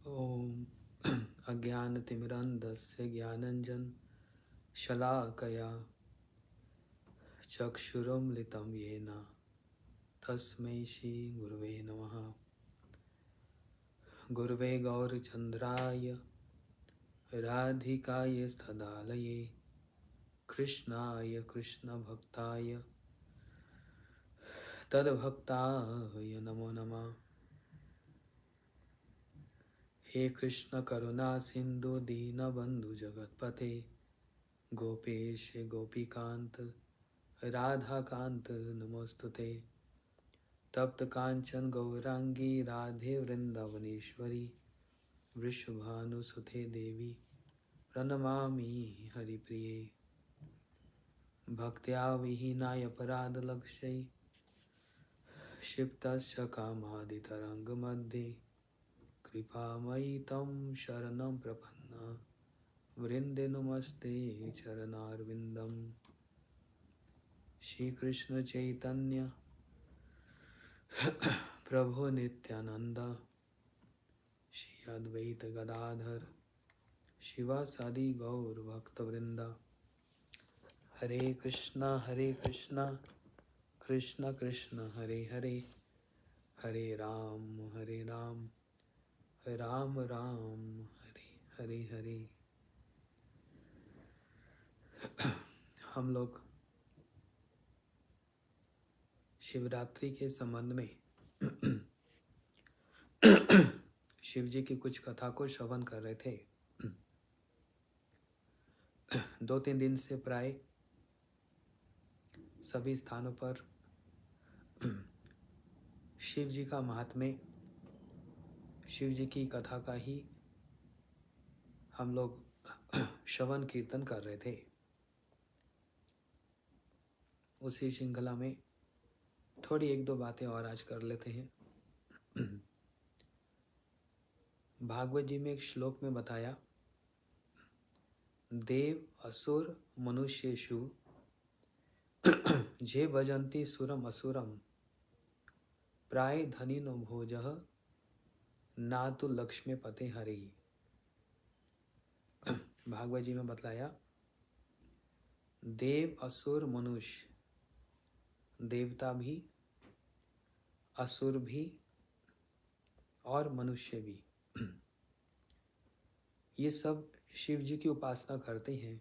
ॐ अज्ञानतिमिरन्धस्य ज्ञानञ्जन शलाकया चक्षुरुन्मिलितं येन तस्मै श्रीगुरवे नमः। गुरवे गौरचन्द्राय राधिकाय तदालये कृष्णाय कृष्णभक्ताय तद्भक्ताय नमो नमः। हे कृष्ण करुणा सिंधु दीनबंधु जगतपते गोपेश गोपीकांत राधाकांत नमोस्तुते। तप्त कांचन गौरांगी राधे वृंदावनेश्वरी वृषभानुसुते देवी प्रणमामि हरिप्रिये। भक्त्या विहीनाय अपराधलक्ष्यै क्षिप्तस्य कामादितरङ्गमध्ये कृपामयि तं शरणं प्रपन्ना वृन्दे नमस्ते चरणारविन्दं। श्री कृष्ण चैतन्य प्रभु नित्यानंद श्री अद्वैत गदाधर शिवासादि गौर भक्तवृंद। हरे कृष्णा कृष्ण कृष्ण हरे हरे हरे राम राम राम हरे हरे हरे। हम लोग शिवरात्रि के संबंध में शिव जी की कुछ कथा को श्रवण कर रहे थे। 2-3 दिन से प्राय सभी स्थानों पर शिव जी का महात्म्य, शिव जी की कथा का ही हम लोग श्रवण कीर्तन कर रहे थे। उसी श्रृंखला में थोड़ी 1-2 बातें और आज कर लेते हैं। भागवत जी में एक श्लोक में बताया, देव असुर मनुष्येषु जे भजन्ति सुरम असुरम प्राय धनिनो भोजः नातु लक्ष्मी पते हरि। भागवत जी में बतलाया, देव असुर मनुष्य, देवता भी, असुर भी और मनुष्य भी, ये सब शिव जी की उपासना करते हैं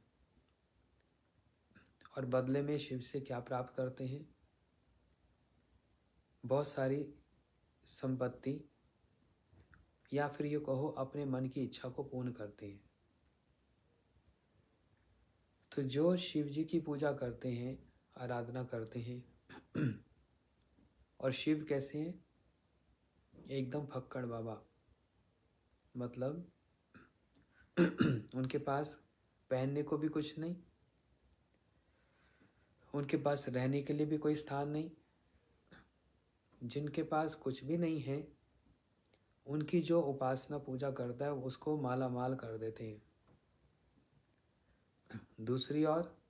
और बदले में शिव से क्या प्राप्त करते हैं? बहुत सारी संपत्ति, या फिर ये कहो अपने मन की इच्छा को पूर्ण करते हैं। तो जो शिव जी की पूजा करते हैं, आराधना करते हैं, और शिव कैसे हैं? एकदम फक्कड़ बाबा, मतलब उनके पास पहनने को भी कुछ नहीं, उनके पास रहने के लिए भी कोई स्थान नहीं। जिनके पास कुछ भी नहीं है, उनकी जो उपासना पूजा करता है उसको माला माल कर देते हैं। दूसरी ओर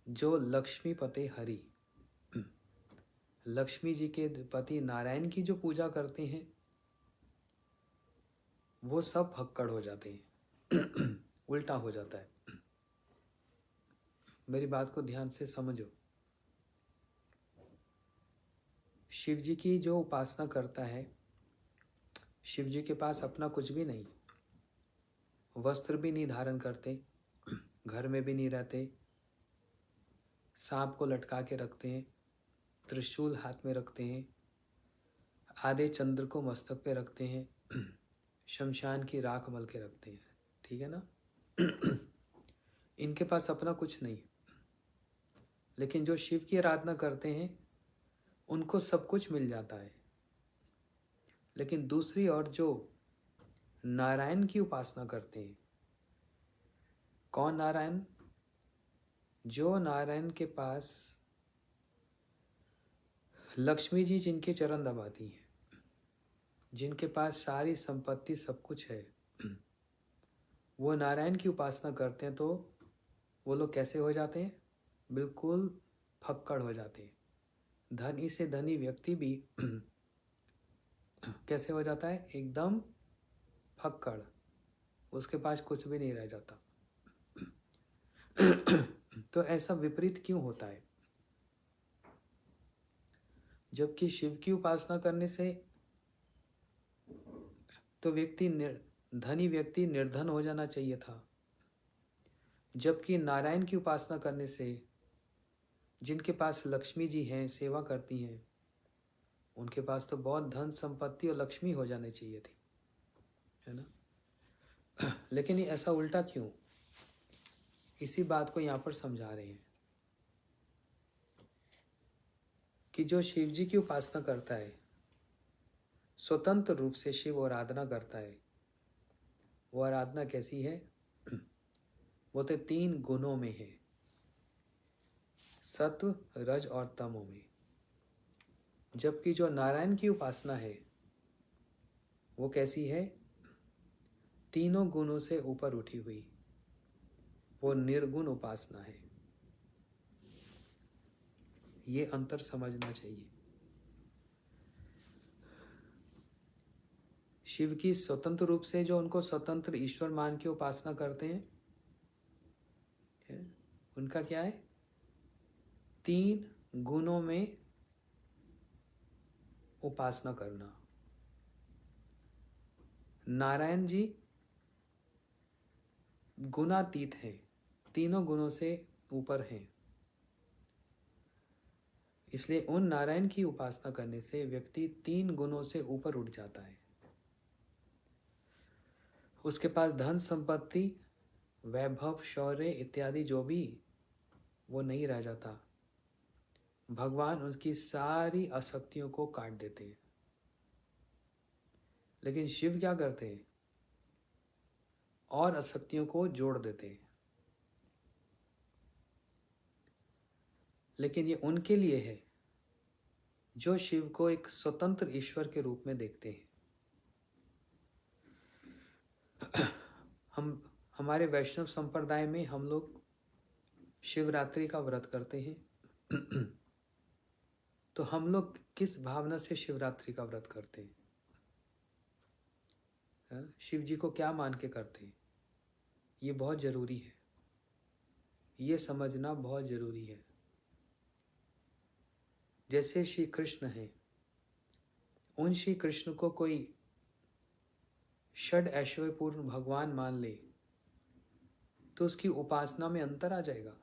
जो लक्ष्मी पते हरि, लक्ष्मी जी के पति नारायण की जो पूजा करते हैं, वो सब फक्कड़ हो जाते हैं। उल्टा हो जाता है। मेरी बात को ध्यान से समझो। शिव जी की जो उपासना करता है, शिव जी के पास अपना कुछ भी नहीं, वस्त्र भी नहीं धारण करते, घर में भी नहीं रहते, सांप को लटका के रखते हैं, त्रिशूल हाथ में रखते हैं, आधे चंद्र को मस्तक पे रखते हैं, शमशान की राख मल के रखते हैं। ठीक है ना? इनके पास अपना कुछ नहीं, लेकिन जो शिव की आराधना करते हैं उनको सब कुछ मिल जाता है। लेकिन दूसरी ओर जो नारायण की उपासना करते हैं, कौन नारायण? जो नारायण के पास लक्ष्मी जी जिनके चरण दबाती हैं, जिनके पास सारी संपत्ति सब कुछ है, वो नारायण की उपासना करते हैं, तो वो लोग कैसे हो जाते हैं? बिल्कुल फक्कड़ हो जाते हैं। धनी से धनी व्यक्ति भी कैसे हो जाता है? एकदम फक्कड़, उसके पास कुछ भी नहीं रह जाता। तो ऐसा विपरीत क्यों होता है? जबकि शिव की उपासना करने से तो धनी व्यक्ति निर्धन हो जाना चाहिए था, जबकि नारायण की उपासना करने से जिनके पास लक्ष्मी जी हैं, सेवा करती हैं, उनके पास तो बहुत धन संपत्ति और लक्ष्मी हो जानी चाहिए थी, है ना? लेकिन ये ऐसा उल्टा क्यों? इसी बात को यहाँ पर समझा रहे हैं कि जो शिव जी की उपासना करता है, स्वतंत्र रूप से शिव आराधना करता है, वो आराधना कैसी है? वो तो 3 गुणों में है, सत्व, रज और तमो में। जबकि जो नारायण की उपासना है वो कैसी है? तीनों गुणों से ऊपर उठी हुई, वो निर्गुण उपासना है। ये अंतर समझना चाहिए। शिव की स्वतंत्र रूप से जो उनको स्वतंत्र ईश्वर मान के उपासना करते हैं, उनका क्या है? 3 गुणों में उपासना करना। नारायण जी गुणातीत हैं, तीनों गुणों से ऊपर हैं। इसलिए उन नारायण की उपासना करने से व्यक्ति 3 गुणों से ऊपर उठ जाता है। उसके पास धन संपत्ति, वैभव, शौर्य इत्यादि जो भी, वो नहीं रह जाता। भगवान उनकी सारी आसक्तियों को काट देते हैं। लेकिन शिव क्या करते हैं? और आसक्तियों को जोड़ देते हैं। लेकिन ये उनके लिए है जो शिव को एक स्वतंत्र ईश्वर के रूप में देखते हैं। हमारे वैष्णव संप्रदाय में हम लोग शिवरात्रि का व्रत करते हैं। तो हम लोग किस भावना से शिवरात्रि का व्रत करते हैं? शिव जी को क्या मान के करते हैं? ये बहुत जरूरी है, ये समझना बहुत जरूरी है। जैसे श्री कृष्ण हैं, उन श्री कृष्ण को कोई षड ऐश्वर्यपूर्ण भगवान मान ले तो उसकी उपासना में अंतर आ जाएगा।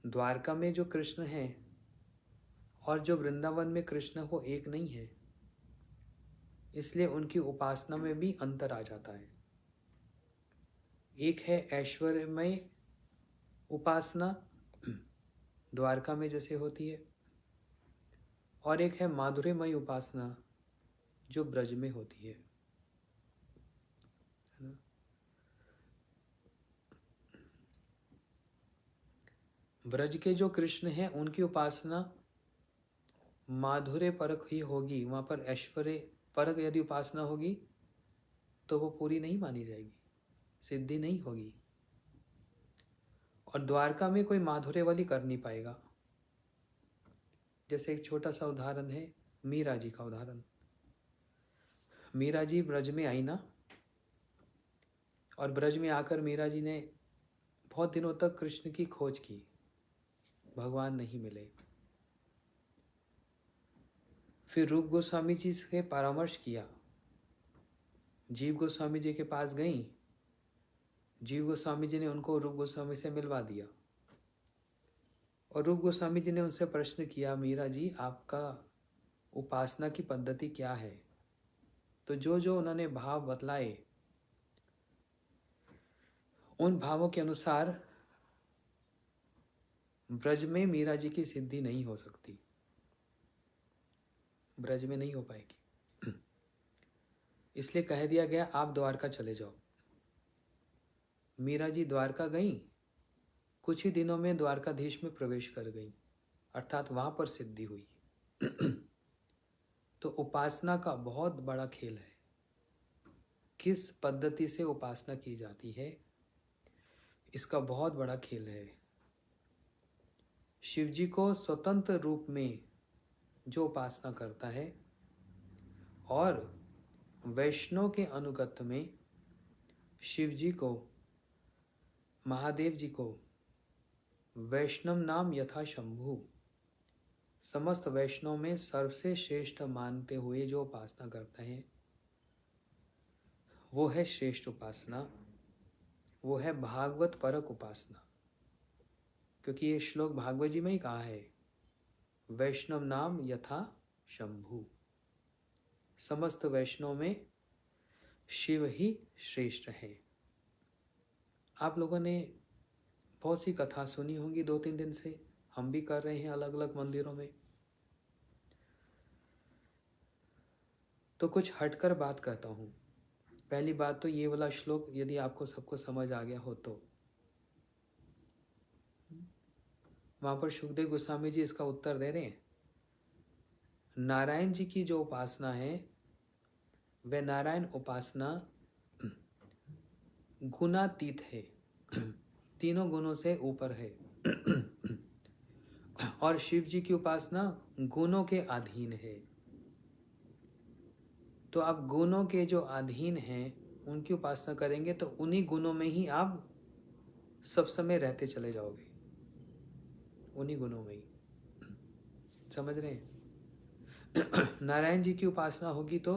द्वारका में जो कृष्ण हैं और जो वृंदावन में कृष्ण, वो एक नहीं है, इसलिए उनकी उपासना में भी अंतर आ जाता है। एक है ऐश्वर्यमय उपासना, द्वारका में जैसे होती है, और एक है माधुर्यमय उपासना जो ब्रज में होती है ना? ब्रज के जो कृष्ण हैं उनकी उपासना माधुर्य परक ही होगी। वहां पर ऐश्वर्य परक यदि उपासना होगी तो वो पूरी नहीं मानी जाएगी, सिद्धि नहीं होगी। और द्वारका में कोई माधुर्य वाली कर नहीं पाएगा। जैसे एक छोटा सा उदाहरण है मीरा जी का उदाहरण। मीरा जी ब्रज में आई ना, और ब्रज में आकर मीरा जी ने बहुत दिनों तक कृष्ण की खोज की, भगवान नहीं मिले। फिर रूप गोस्वामी जी से परामर्श किया, जीव गोस्वामी जी के पास गई। जीव गोस्वामी जी ने उनको रूप गोस्वामी से मिलवा दिया, और रूप गोस्वामी जी ने उनसे प्रश्न किया, मीरा जी आपका उपासना की पद्धति क्या है? तो जो जो उन्होंने भाव बतलाए, उन भावों के अनुसार ब्रज में मीरा जी की सिद्धि नहीं हो सकती, ब्रज में नहीं हो पाएगी। इसलिए कह दिया गया आप द्वारका चले जाओ। मीरा जी द्वारका गई, कुछ ही दिनों में द्वारकाधीश में प्रवेश कर गई, अर्थात वहां पर सिद्धि हुई। तो उपासना का बहुत बड़ा खेल है, किस पद्धति से उपासना की जाती है, इसका बहुत बड़ा खेल है। शिव जी को स्वतंत्र रूप में जो उपासना करता है और वैष्णव के अनुगत में शिव जी को, महादेव जी को वैष्णव नाम यथा शंभु, समस्त वैष्णव में सबसे श्रेष्ठ मानते हुए जो उपासना करते हैं वो है श्रेष्ठ उपासना, वो है भागवत परक उपासना। क्योंकि ये श्लोक भागवत जी में ही कहा है, वैष्णव नाम यथा शंभु, समस्त वैष्णव में शिव ही श्रेष्ठ है। आप लोगों ने बहुत सी कथा सुनी होंगी 2-3 दिन से, हम भी कर रहे हैं अलग अलग मंदिरों में। तो कुछ हटकर बात कहता हूँ। पहली बात तो ये वाला श्लोक यदि आपको सबको समझ आ गया हो तो वहाँ पर सुखदेव गोस्वामी जी इसका उत्तर दे रहे हैं। नारायण जी की जो उपासना है वह नारायण उपासना गुणातीत है, तीनों गुणों से ऊपर है। और शिव जी की उपासना गुणों के अधीन है। तो आप गुणों के जो अधीन हैं उनकी उपासना करेंगे तो उन्हीं गुणों में ही आप सब समय रहते चले जाओगे, उन्हीं गुणों में ही। समझ रहे हैं? नारायण जी की उपासना होगी तो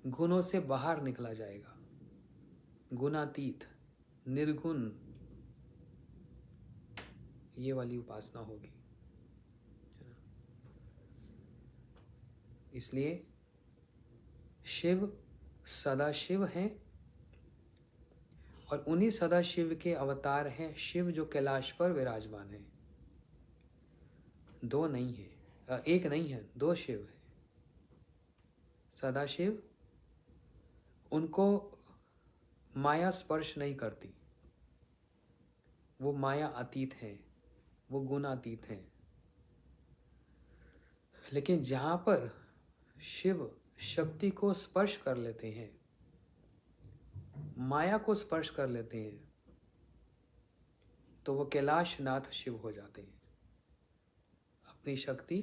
गुणों से बाहर निकला जाएगा, गुणातीत, निर्गुण, ये वाली उपासना होगी। इसलिए शिव सदाशिव हैं और उन्हीं सदाशिव के अवतार हैं शिव जो कैलाश पर विराजमान है। दो नहीं है, एक नहीं है, दो शिव है। सदाशिव, उनको माया स्पर्श नहीं करती, वो माया अतीत हैं, वो गुणातीत हैं। लेकिन जहां पर शिव शक्ति को स्पर्श कर लेते हैं, माया को स्पर्श कर लेते हैं, तो वो कैलाशनाथ शिव हो जाते हैं, अपनी शक्ति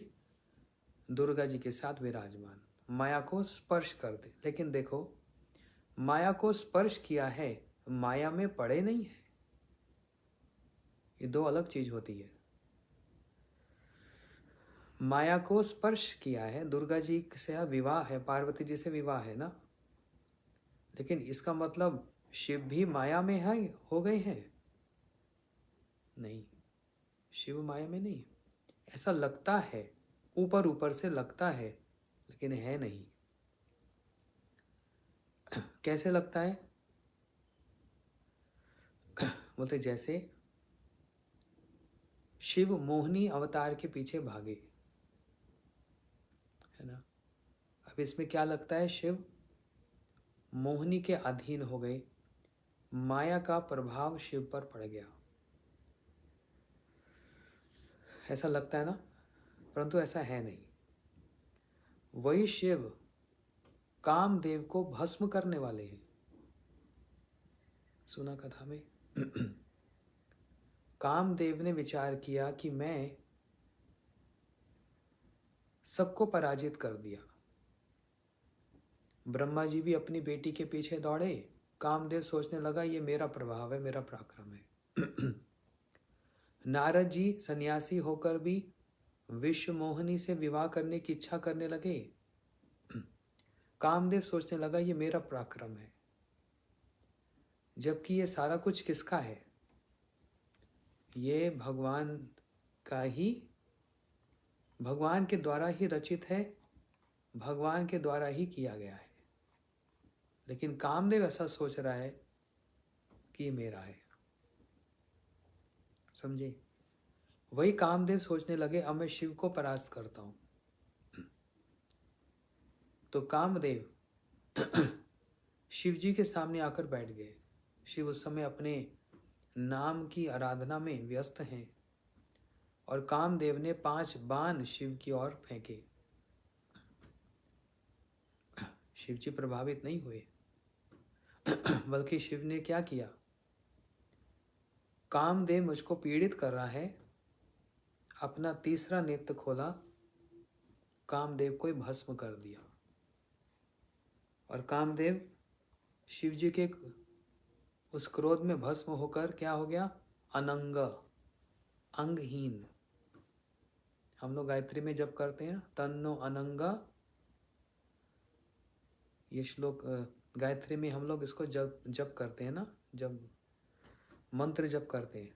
दुर्गा जी के साथ विराजमान, माया को स्पर्श कर दे। लेकिन देखो, माया को स्पर्श किया है, माया में पड़े नहीं है, ये दो अलग चीज होती है। माया को स्पर्श किया है, दुर्गा जी से विवाह है, पार्वती जी से विवाह है ना, लेकिन इसका मतलब शिव भी माया में है, हो गए हैं? नहीं, शिव माया में नहीं। ऐसा लगता है, ऊपर ऊपर से लगता है, लेकिन है नहीं। कैसे लगता है? बोलते जैसे शिव मोहिनी अवतार के पीछे भागे, है ना। अब इसमें क्या लगता है, शिव मोहिनी के अधीन हो गए, माया का प्रभाव शिव पर पड़ गया, ऐसा लगता है ना, परंतु ऐसा है नहीं। वही शिव कामदेव को भस्म करने वाले हैं। सुना कथा में? कामदेव ने विचार किया कि मैं सबको पराजित कर दिया। ब्रह्मा जी भी अपनी बेटी के पीछे दौड़े, कामदेव सोचने लगा ये मेरा प्रभाव है, मेरा पराक्रम है। नारद जी सन्यासी होकर भी विश्व मोहिनी से विवाह करने की इच्छा करने लगे, कामदेव सोचने लगा ये मेरा पराक्रम है। जबकि ये सारा कुछ किसका है? ये भगवान का ही, भगवान के द्वारा ही रचित है, भगवान के द्वारा ही किया गया है। लेकिन कामदेव ऐसा सोच रहा है कि ये मेरा है। समझे? वही कामदेव सोचने लगे अब मैं शिव को परास्त करता हूं। तो कामदेव शिव जी के सामने आकर बैठ गए। शिव उस समय अपने नाम की आराधना में व्यस्त हैं और कामदेव ने 5 बाण शिव की ओर फेंके। शिव जी प्रभावित नहीं हुए, बल्कि शिव ने क्या किया, कामदेव मुझको पीड़ित कर रहा है, अपना तीसरा नेत्र खोला, कामदेव को ही भस्म कर दिया। और कामदेव शिव जी के उस क्रोध में भस्म होकर क्या हो गया? अनंग, अंगहीन। हम लोग गायत्री में जप करते हैं, तन्नो अनंग। ये श्लोक गायत्री में हम लोग इसको जप करते हैं ना, जब मंत्र जप करते हैं।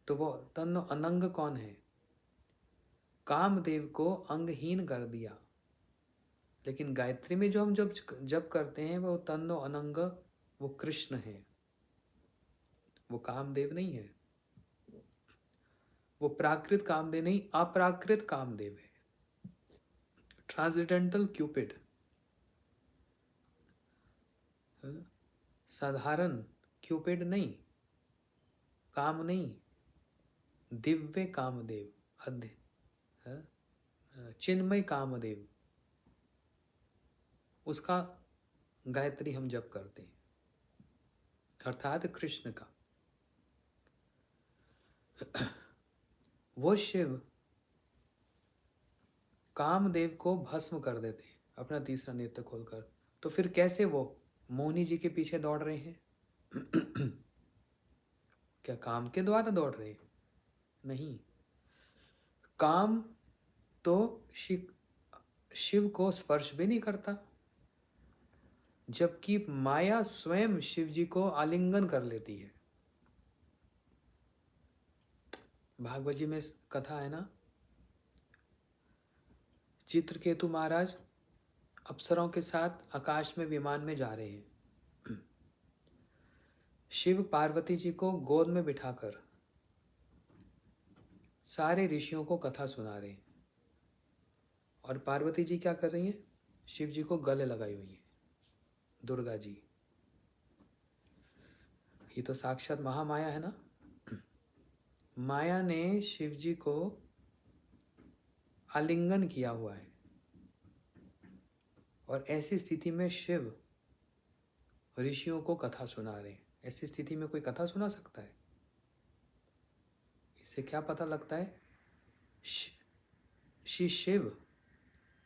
तो वो तन्नो अनंग कौन है? कामदेव को अंगहीन कर दिया। लेकिन गायत्री में जो हम जप करते हैं वो तन्नो अनंग, वो कृष्ण है, वो कामदेव नहीं है। वो प्राकृत कामदेव नहीं, अप्राकृत कामदेव है, ट्रांसडेंटल क्यूपिड। साधारण क्यूपिड नहीं, काम नहीं, दिव्य कामदेव, चिन्मय कामदेव, उसका गायत्री हम जप करते हैं, अर्थात कृष्ण का। वो शिव कामदेव को भस्म कर देते हैं अपना तीसरा नेत्र खोलकर। तो फिर कैसे वो मोहिनी जी के पीछे दौड़ रहे हैं? क्या काम के द्वारा दौड़ रहे हैं? नहीं, काम तो शिव को स्पर्श भी नहीं करता, जबकि माया स्वयं शिव जी को आलिंगन कर लेती है। भागवत जी में कथा है ना, चित्रकेतु महाराज अप्सरों के साथ आकाश में विमान में जा रहे हैं। शिव पार्वती जी को गोद में बिठाकर सारे ऋषियों को कथा सुना रहे हैं। और पार्वती जी क्या कर रही हैं? शिव जी को गले लगाई हुई है, दुर्गा जी। ये तो साक्षात महामाया है ना। माया ने शिव जी को आलिंगन किया हुआ है। और ऐसी स्थिति में शिव ऋषियों को कथा सुना रहे हैं। ऐसी स्थिति में कोई कथा सुना सकता है? इससे क्या पता लगता है? श्री शिव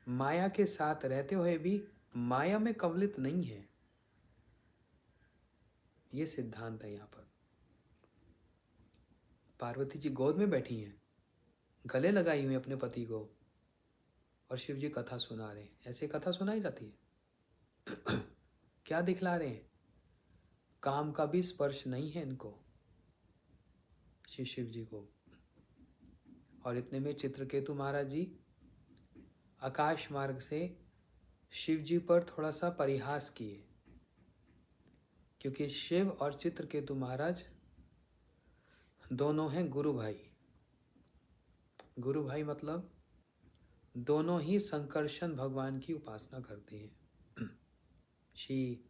माया के साथ रहते हुए भी माया में कवलित नहीं है। ये सिद्धांत है। यहाँ पर पार्वती जी गोद में बैठी हैं, गले लगाई हुई अपने पति को, और शिव जी कथा सुना रहे हैं। ऐसे कथा सुनाई जाती है। क्या दिखला रहे हैं? काम का भी स्पर्श नहीं है इनको, श्री शिव जी को। और इतने में चित्रकेतु महाराज जी आकाश मार्ग से शिव जी पर थोड़ा सा परिहास किए, क्योंकि शिव और चित्रकेतु महाराज दोनों हैं गुरु भाई। गुरु भाई मतलब दोनों ही संकर्षण भगवान की उपासना करते हैं। श्री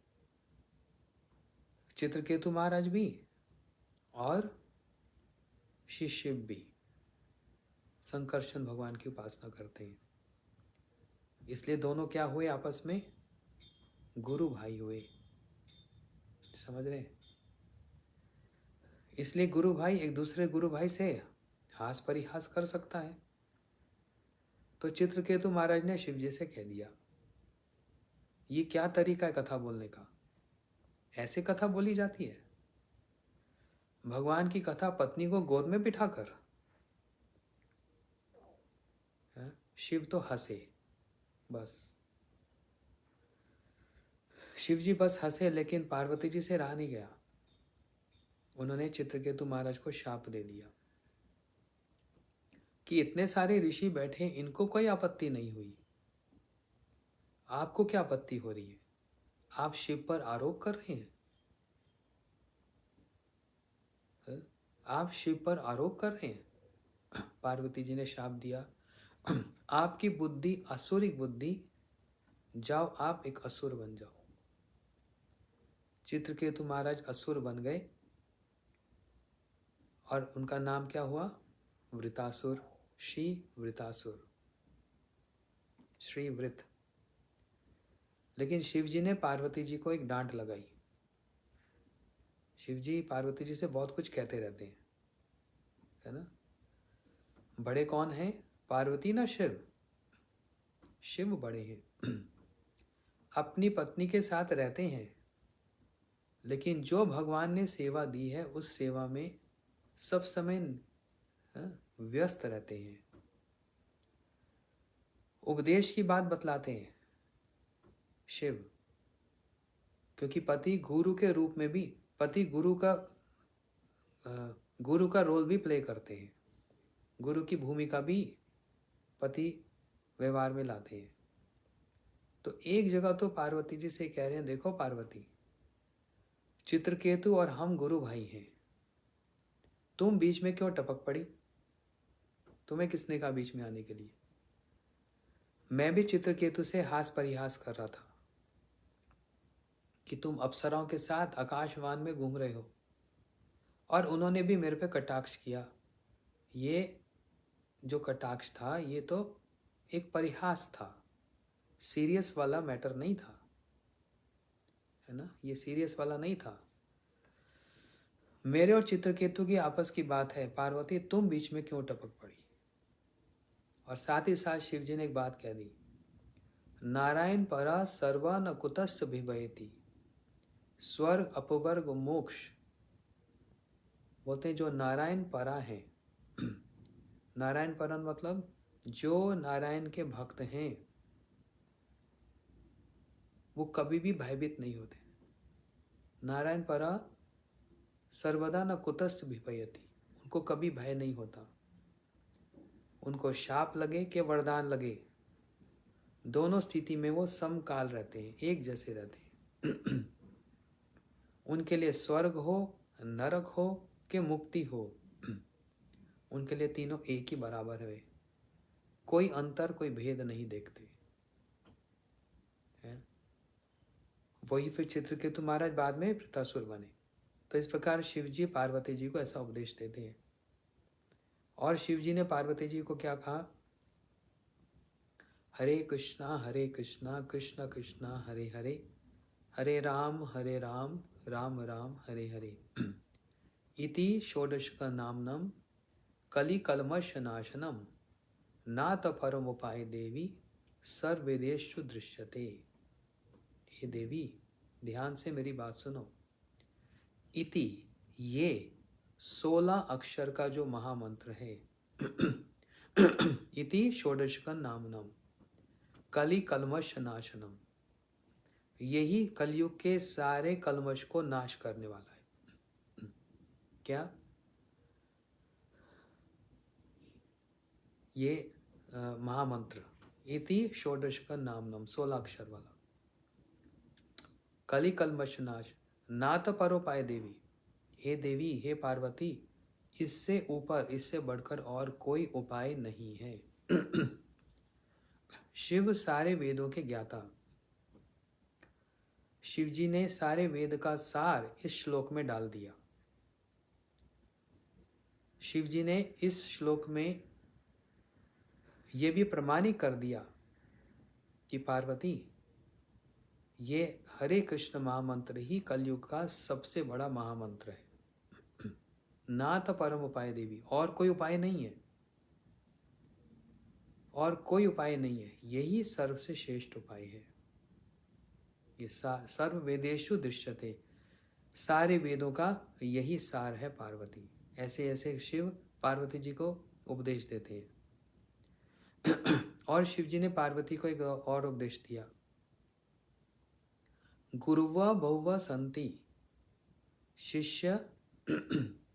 चित्रकेतु महाराज भी और श्री शिव भी संकर्षण भगवान की उपासना करते हैं। इसलिए दोनों क्या हुए? आपस में गुरु भाई हुए। समझ रहे हैं? इसलिए गुरु भाई एक दूसरे गुरु भाई से हास परिहास कर सकता है। तो चित्रकेतु महाराज ने शिव जी से कह दिया, ये क्या तरीका है कथा बोलने का? ऐसे कथा बोली जाती है? भगवान की कथा पत्नी को गोद में बिठाकर? शिव तो हंसे बस। शिव जी बस हंसे, लेकिन पार्वती जी से रहा नहीं गया। उन्होंने चित्रकेतु महाराज को शाप दे दिया कि इतने सारे ऋषि बैठे, इनको कोई आपत्ति नहीं हुई, आपको क्या आपत्ति हो रही है? आप शिव पर आरोप कर रहे हैं। आप शिव पर आरोप कर रहे हैं। पार्वती जी ने शाप दिया, आपकी बुद्धि असुरिक बुद्धि, जाओ आप एक असुर बन जाओ। चित्रकेतु महाराज असुर बन गए और उनका नाम क्या हुआ? वृतासुर, श्री वृतासुर, श्री वृत। लेकिन शिव जी ने पार्वती जी को एक डांट लगाई। शिव जी पार्वती जी से बहुत कुछ कहते रहते हैं, है ना। बड़े कौन हैं? पार्वती ना शिव? शिव बड़े हैं। अपनी पत्नी के साथ रहते हैं, लेकिन जो भगवान ने सेवा दी है उस सेवा में सब समय व्यस्त रहते हैं। उपदेश की बात बतलाते हैं शिव, क्योंकि पति गुरु के रूप में भी, पति गुरु का रोल भी प्ले करते हैं। गुरु की भूमिका भी पति व्यवहार में लाते हैं। तो एक जगह तो पार्वती जी से कह रहे हैं, देखो पार्वती, चित्रकेतु और हम गुरु भाई हैं, तुम बीच में क्यों टपक पड़ी? तुम्हें किसने कहा बीच में आने के लिए? मैं भी चित्रकेतु से हास परिहास कर रहा था कि तुम अप्सराओं के साथ आकाशवान में घूम रहे हो, और उन्होंने भी मेरे पे कटाक्ष किया। ये जो कटाक्ष था ये तो एक परिहास था, सीरियस वाला मैटर नहीं था, है ना? ये सीरियस वाला नहीं था। मेरे और चित्रकेतु की आपस की बात है, पार्वती तुम बीच में क्यों टपक पड़ी? और साथ ही साथ शिव जी ने एक बात कह दी, नारायण परा सर्वा न कुतश्च भिभयति, स्वर्ग अपवर्ग मोक्ष। बोलते हैं जो नारायण परा है, नारायण परन मतलब जो नारायण के भक्त हैं वो कभी भी भयभीत नहीं होते। नारायण परा सर्वदा न कुतश्च भिभयति, उनको कभी भय नहीं होता। उनको शाप लगे कि वरदान लगे, दोनों स्थिति में वो समकाल रहते हैं, एक जैसे रहते हैं। उनके लिए स्वर्ग हो, नरक हो कि मुक्ति हो, उनके लिए तीनों एक ही बराबर है। कोई अंतर, कोई भेद नहीं देखते हैं। वही फिर चित्रकेतु महाराज बाद में वृत्तासुर बने। तो इस प्रकार शिव जी पार्वती जी को ऐसा उपदेश देते हैं। और शिव जी ने पार्वती जी को क्या कहा? हरे कृष्णा कृष्ण कृष्णा हरे हरे, हरे राम राम राम हरे हरे। इति षोडशक नामनम कलि कलमश नाशनम नात परमुपाय देवी सर्ववेदेषु दृश्यते। हे देवी, ध्यान से मेरी बात सुनो। इति, ये 16 अक्षर का जो महामंत्र है, इति षोडशक नामनम कलि कलमश नाशनम, यही कलयुग के सारे कलमश को नाश करने वाला है। क्या? ये महामंत्र इति षोडशक नामनम, 16 अक्षर वाला, कलि कलमश नाश नात परोपाय देवी। हे देवी, हे पार्वती, इससे ऊपर, इससे बढ़कर और कोई उपाय नहीं है। शिव सारे वेदों के ज्ञाता, शिव जी ने सारे वेद का सार इस श्लोक में डाल दिया। शिव जी ने इस श्लोक में यह भी प्रमाणित कर दिया कि पार्वती, ये हरे कृष्ण महामंत्र ही कलयुग का सबसे बड़ा महामंत्र है। नाथ परम उपाय देवी, और कोई उपाय नहीं है, और कोई उपाय नहीं है, यही सर्व से श्रेष्ठ उपाय है। ये सर्व वेदेषु दृश्यते, सारे वेदों का यही सार है पार्वती। ऐसे ऐसे शिव पार्वती जी को उपदेश देते हैं। और शिव जी ने पार्वती को एक और उपदेश दिया, गुरुवा बहुवा संति शिष्य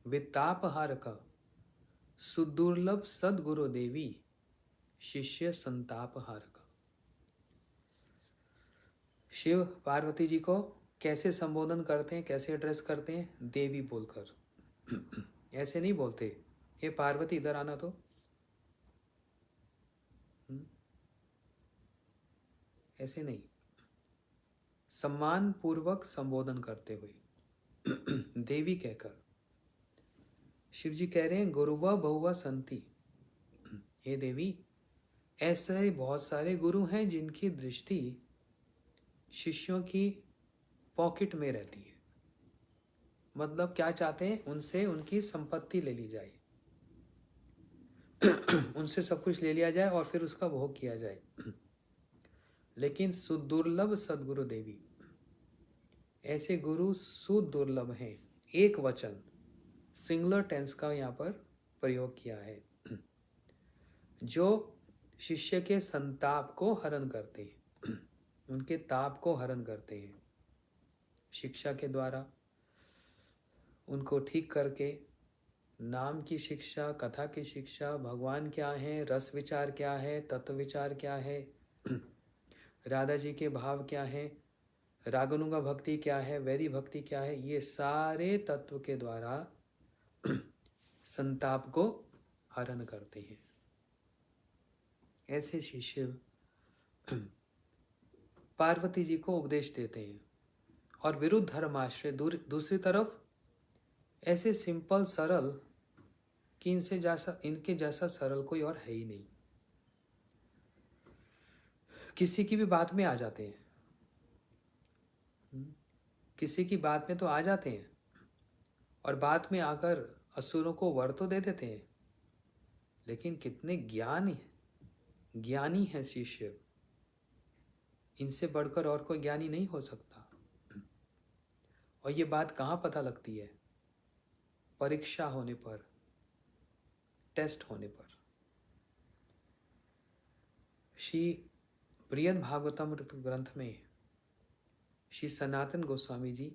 वितापहारक सुदुर्लभ सदगुरु देवी शिष्य संतापहारक। शिव पार्वती जी को कैसे संबोधन करते हैं, कैसे एड्रेस करते हैं? देवी बोलकर। ऐसे नहीं बोलते, हे पार्वती इधर आना तो। ऐसे नहीं, सम्मान पूर्वक संबोधन करते हुए देवी कहकर। शिव जी कह रहे हैं, गुरुवा बहुवा संति, हे देवी, ऐसे बहुत सारे गुरु हैं जिनकी दृष्टि शिष्यों की पॉकेट में रहती है। मतलब क्या चाहते हैं? उनसे उनकी संपत्ति ले ली जाए, उनसे सब कुछ ले लिया जाए और फिर उसका भोग किया जाए। लेकिन सुदुर्लभ सदगुरु देवी, ऐसे गुरु सुदुर्लभ हैं। एक वचन सिंगुलर टेंस का यहाँ पर प्रयोग किया है, जो शिष्य के संताप को हरण करते हैं, उनके ताप को हरण करते हैं शिक्षा के द्वारा, उनको ठीक करके। नाम की शिक्षा, कथा की शिक्षा, भगवान क्या है, रस विचार क्या है, तत्व विचार क्या है, राधा जी के भाव क्या है, रागनुगा भक्ति क्या है, वैरी भक्ति क्या है, ये सारे तत्व के द्वारा संताप को हरण करते हैं। ऐसे शिष्य पार्वती जी को उपदेश देते हैं। और विरुद्ध धर्माश्रय दूसरी तरफ ऐसे सिंपल सरल कि इनके जैसा सरल कोई और है ही नहीं। किसी की भी बात में आ जाते हैं, किसी की बात में तो आ जाते हैं और बात में आकर असुरों को वर तो दे देते हैं, लेकिन कितने ज्ञानी है शिष्य, इनसे बढ़कर और कोई ज्ञानी नहीं हो सकता। और ये बात कहाँ पता लगती है? परीक्षा होने पर, टेस्ट होने पर। श्री बृहद भागवतम ग्रंथ में श्री सनातन गोस्वामी जी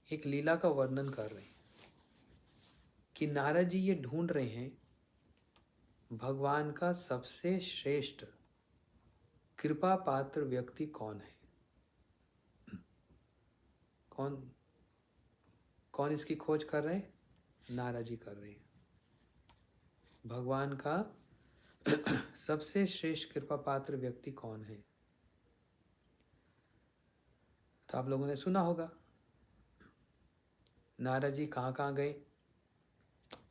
एक लीला का वर्णन कर रहे हैं कि नारद जी ये ढूंढ रहे हैं भगवान का सबसे श्रेष्ठ कृपा पात्र व्यक्ति कौन है। कौन इसकी खोज कर रहे हैं? नारद जी कर रहे हैं। भगवान का सबसे श्रेष्ठ कृपा पात्र व्यक्ति कौन है? तो आप लोगों ने सुना होगा नारद जी कहाँ कहाँ गए।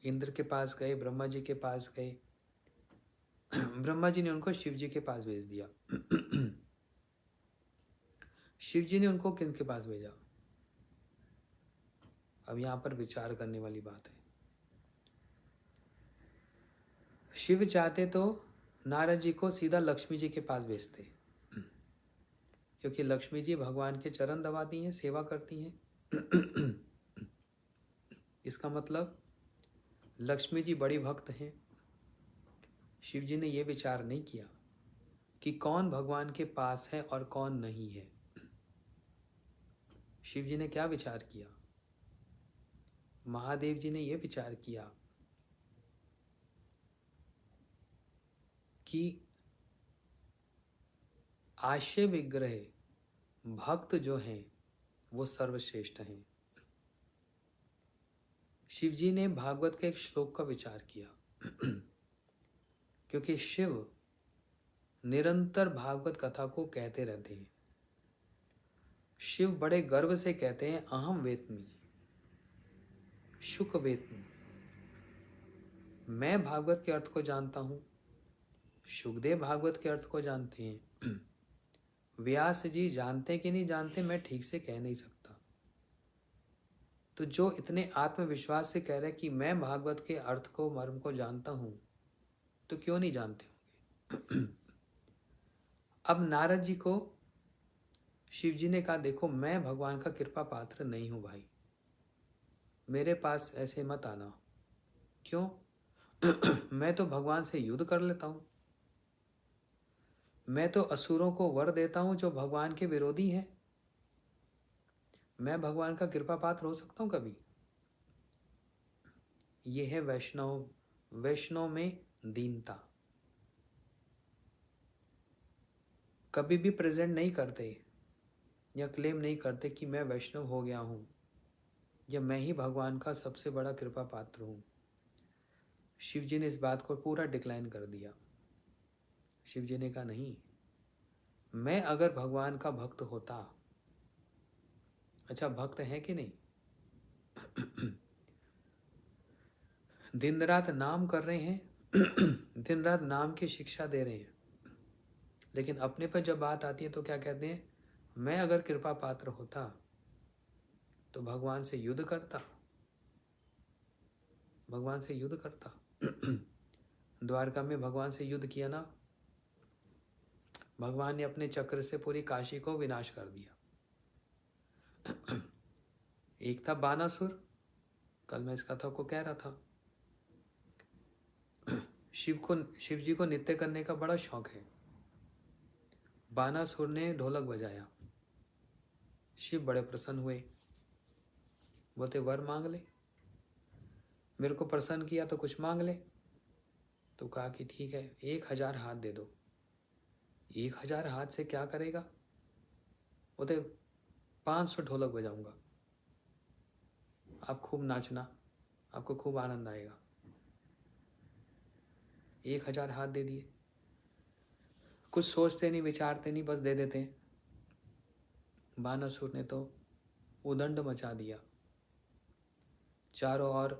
इंद्र के पास गए, ब्रह्मा जी के पास गए। ब्रह्मा जी ने उनको शिव जी के पास भेज दिया। शिव जी ने उनको किनके पास भेजा? अब यहां पर विचार करने वाली बात है। शिव चाहते तो नारद जी को सीधा लक्ष्मी जी के पास भेजते, क्योंकि लक्ष्मी जी भगवान के चरण दबाती हैं, सेवा करती हैं। इसका मतलब लक्ष्मी जी बड़ी भक्त हैं। शिव जी ने यह विचार नहीं किया कि कौन भगवान के पास है और कौन नहीं है। शिव जी ने क्या विचार किया? महादेव जी ने यह विचार किया कि आश्रय विग्रह भक्त जो हैं वो सर्वश्रेष्ठ हैं। शिव जी ने भागवत के एक श्लोक का विचार किया, क्योंकि शिव निरंतर भागवत कथा को कहते रहते हैं। शिव बड़े गर्व से कहते हैं, अहम वेत्मि शुक वेत्मि, मैं भागवत के अर्थ को जानता हूं। सुखदेव भागवत के अर्थ को जानते हैं। व्यास जी जानते कि नहीं जानते मैं ठीक से कह नहीं सकता। तो जो इतने आत्मविश्वास से कह रहे कि मैं भागवत के अर्थ को, मर्म को जानता हूं, तो क्यों नहीं जानते होंगे? अब नारद जी को शिव जी ने कहा, देखो मैं भगवान का कृपा पात्र नहीं हूं भाई, मेरे पास ऐसे मत आना। क्यों? मैं तो भगवान से युद्ध कर लेता हूं, मैं तो असुरों को वर देता हूं जो भगवान के विरोधी हैं। मैं भगवान का कृपा पात्र हो सकता हूं कभी? यह है वैष्णव में दीनता। कभी भी प्रेजेंट नहीं करते या क्लेम नहीं करते कि मैं वैष्णव हो गया हूं या मैं ही भगवान का सबसे बड़ा कृपा पात्र हूं। शिव जी ने इस बात को पूरा डिक्लाइन कर दिया। शिव जी ने कहा, नहीं, मैं अगर भगवान का भक्त होता, अच्छा भक्त है कि नहीं, दिन रात नाम कर रहे हैं, दिन रात नाम की शिक्षा दे रहे हैं, लेकिन अपने पर जब बात आती है तो क्या कहते हैं? मैं अगर कृपा पात्र होता तो भगवान से युद्ध करता, भगवान से युद्ध करता। द्वारका में भगवान से युद्ध किया ना, भगवान ने अपने चक्र से पूरी काशी को विनाश कर दिया। एक था बानासुर, कल मैं इस कथा को कह रहा था। शिव जी को नृत्य करने का बड़ा शौक है। बानासुर ने ढोलक बजाया, शिव बड़े प्रसन्न हुए, बोलते वर मांग ले, मेरे को प्रसन्न किया तो कुछ मांग ले। तो कहा कि ठीक है, 1000 हाथ दे दो। 1000 हाथ से क्या करेगा? बोलते 500 ढोलक बजाऊंगा, आप खूब नाचना, आपको खूब आनंद आएगा। 1000 हाथ दे दिए, कुछ सोचते नहीं विचारते नहीं, बस दे देते हैं। बानासुर ने तो उदंड मचा दिया, चारों ओर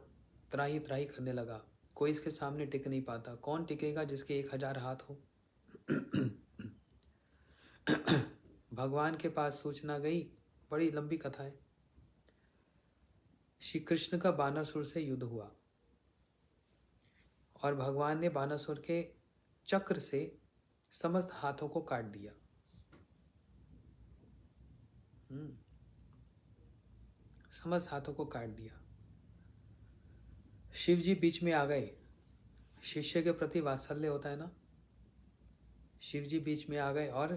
त्राही त्राही करने लगा, कोई इसके सामने टिक नहीं पाता। कौन टिकेगा जिसके 1000 हाथ हो? भगवान के पास सूचना गई, बड़ी लंबी कथा है। श्री कृष्ण का बानासुर से युद्ध हुआ और भगवान ने बानासुर के चक्र से समस्त हाथों को काट दिया। समस्त हाथों को काट दिया। शिव जी बीच में आ गए, शिष्य के प्रति वात्सल्य होता है ना। शिव जी बीच में आ गए और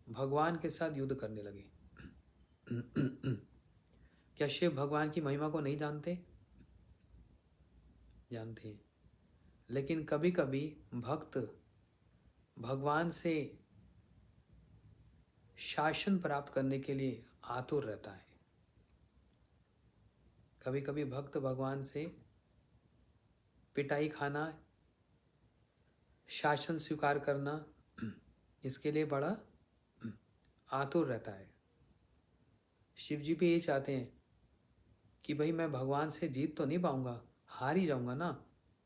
भगवान के साथ युद्ध करने लगे। क्या शिव भगवान की महिमा को नहीं जानते? जानते हैं, लेकिन कभी कभी भक्त भगवान से शासन प्राप्त करने के लिए आतुर रहता है। कभी कभी भक्त भगवान से पिटाई खाना, शासन स्वीकार करना, इसके लिए बड़ा आतुर रहता है। शिव जी भी ये चाहते हैं कि भाई मैं भगवान से जीत तो नहीं पाऊंगा, हार ही जाऊंगा ना,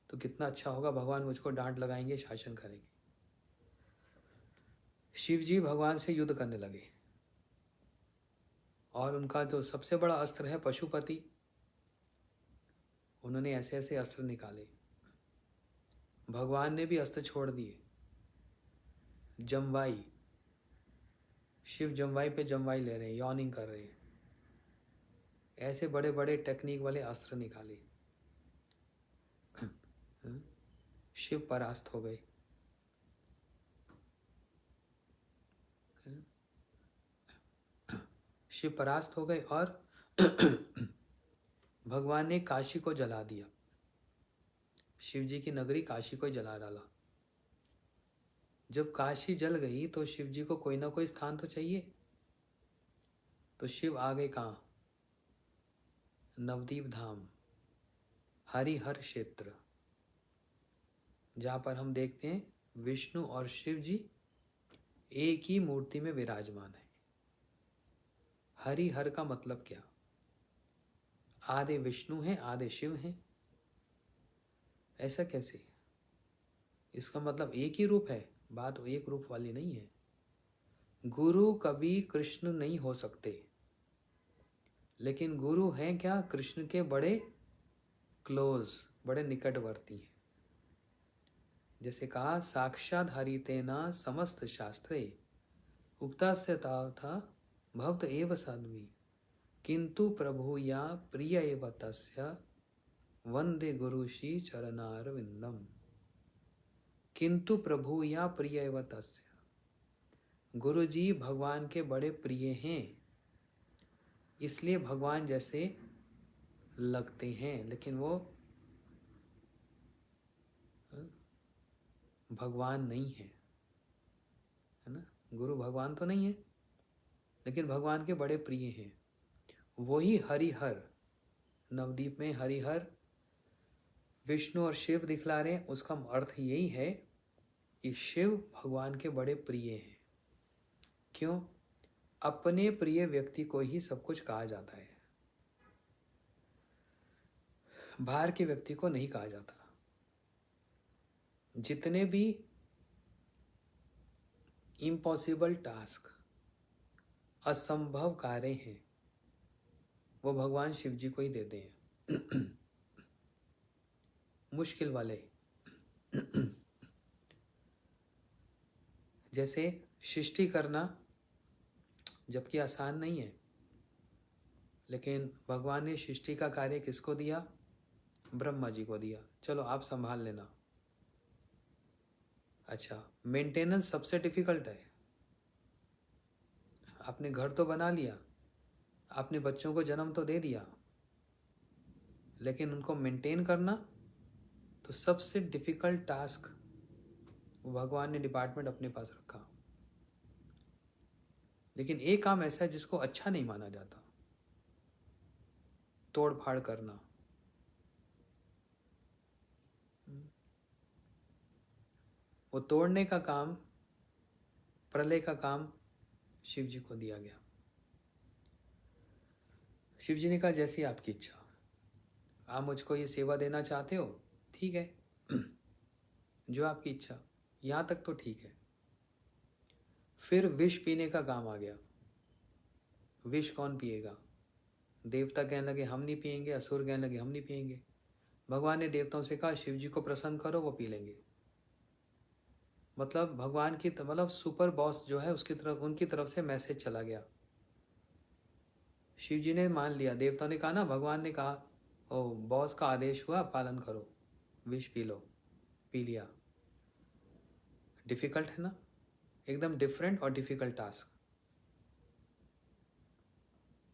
तो कितना अच्छा होगा, भगवान मुझको डांट लगाएंगे, शासन करेंगे। शिव जी भगवान से युद्ध करने लगे और उनका जो सबसे बड़ा अस्त्र है पशुपति, उन्होंने ऐसे ऐसे अस्त्र निकाले। भगवान ने भी अस्त्र छोड़ दिए। जमवाई, शिव जमवाई पे जमवाई ले रहे हैं, यॉनिंग कर रहे हैं, ऐसे बड़े बड़े टेक्निक वाले अस्त्र निकाले। शिव परास्त हो गए। शिव परास्त हो गए और भगवान ने काशी को जला दिया। शिव जी की नगरी काशी को जला डाला। जब काशी जल गई तो शिव जी को कोई ना कोई स्थान तो चाहिए, तो शिव आ गए कहाँ? नवदीप धाम, हरिहर क्षेत्र, जहाँ पर हम देखते हैं विष्णु और शिव जी एक ही मूर्ति में विराजमान है। हरिहर का मतलब क्या? आधे विष्णु हैं, आधे शिव हैं। ऐसा कैसे? इसका मतलब एक ही रूप है? बात एक रूप वाली नहीं है। गुरु कभी कृष्ण नहीं हो सकते, लेकिन गुरु हैं क्या? कृष्ण के बड़े क्लोज, बड़े निकटवर्ती हैं। जैसे कहा साक्षात हरितेना समस्त शास्त्रे उक्ता से था भक्त एव साध्वी किंतु प्रभु या प्रिय एव तस्य वंदे गुरुषि चरणारविंदम। किंतु प्रभु या प्रिय एव तस्य, गुरु जी भगवान के बड़े प्रिय हैं, इसलिए भगवान जैसे लगते हैं, लेकिन वो भगवान नहीं है, है ना। गुरु भगवान तो नहीं है, लेकिन भगवान के बड़े प्रिय हैं। वही हरिहर, नवदीप में हरिहर विष्णु और शिव दिखला रहे हैं। उसका अर्थ यही है कि शिव भगवान के बड़े प्रिय हैं। क्यों? अपने प्रिय व्यक्ति को ही सब कुछ कहा जाता है, बाहर के व्यक्ति को नहीं कहा जाता। जितने भी इम्पॉसिबल टास्क, असंभव कार्य हैं, वो भगवान शिव जी को ही देते हैं। मुश्किल वाले जैसे सृष्टि करना जबकि आसान नहीं है, लेकिन भगवान ने सृष्टि का कार्य किसको दिया? ब्रह्मा जी को दिया। चलो आप संभाल लेना। अच्छा, मेंटेनेंस सबसे डिफिकल्ट है। आपने घर तो बना लिया, आपने बच्चों को जन्म तो दे दिया, लेकिन उनको मेंटेन करना तो सबसे डिफिकल्ट टास्क भगवान ने डिपार्टमेंट अपने पास रखा। लेकिन एक काम ऐसा है जिसको अच्छा नहीं माना जाता, तोड़ फाड़ करना। वो तोड़ने का काम, प्रलय का काम शिव जी को दिया गया। शिव जी ने कहा जैसी आपकी इच्छा, आप मुझको ये सेवा देना चाहते हो, ठीक है, जो आपकी इच्छा, यहाँ तक तो ठीक है। फिर विष पीने का काम आ गया। विष कौन पिएगा? देवता कहने लगे हम नहीं पिएंगे, असुर कहने लगे हम नहीं पिएंगे। भगवान ने देवताओं से कहा शिव जी को प्रसन्न करो, वो पी लेंगे। मतलब भगवान की मतलब सुपर बॉस जो है उसकी तरफ, उनकी तरफ से मैसेज चला गया। शिव जी ने मान लिया, देवताओं ने कहा ना, भगवान ने कहा ओ बॉस का आदेश हुआ, पालन करो, विष पी लो, पी लिया। डिफिकल्ट है ना, एकदम डिफरेंट और डिफिकल्ट टास्क।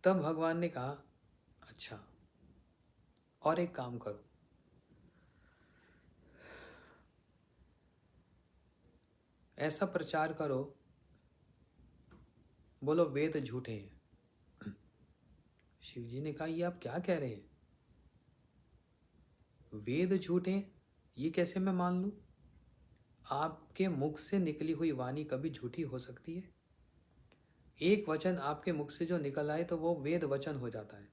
तब भगवान ने कहा अच्छा और एक काम करो, ऐसा प्रचार करो, बोलो वेद झूठे हैं। शिव जी ने कहा ये आप क्या कह रहे हैं? वेद झूठे हैं, ये कैसे मैं मान लूं? आपके मुख से निकली हुई वाणी कभी झूठी हो सकती है? एक वचन आपके मुख से जो निकल आए तो वो वेद वचन हो जाता है,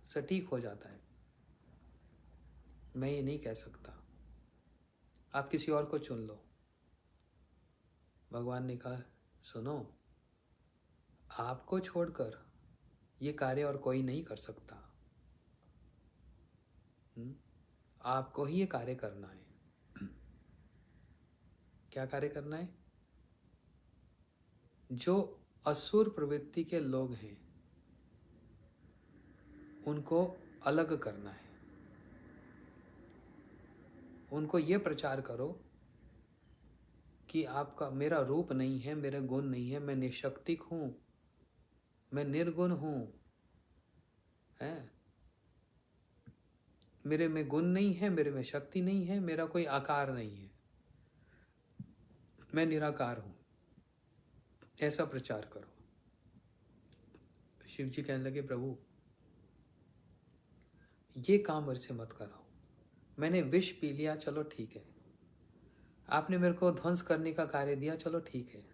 सटीक हो जाता है। मैं ये नहीं कह सकता, आप किसी और को चुन लो। भगवान ने कहा सुनो, आपको छोड़कर ये कार्य और कोई नहीं कर सकता। आपको ही ये कार्य करना है। क्या कार्य करना है? जो असुर प्रवृत्ति के लोग हैं उनको अलग करना है। उनको ये प्रचार करो कि आपका, मेरा रूप नहीं है, मेरे गुण नहीं है, मैं निशक्तिक हूं, मैं निर्गुण हूं, है, मेरे में गुण नहीं है, मेरे में शक्ति नहीं है, मेरा कोई आकार नहीं है, मैं निराकार हूं। ऐसा प्रचार करो। शिव जी कहने लगे प्रभु ये काम मेरे से मत कराओ, मैंने विष पी लिया, चलो ठीक है, आपने मेरे को ध्वंस करने का कार्य दिया, चलो ठीक है,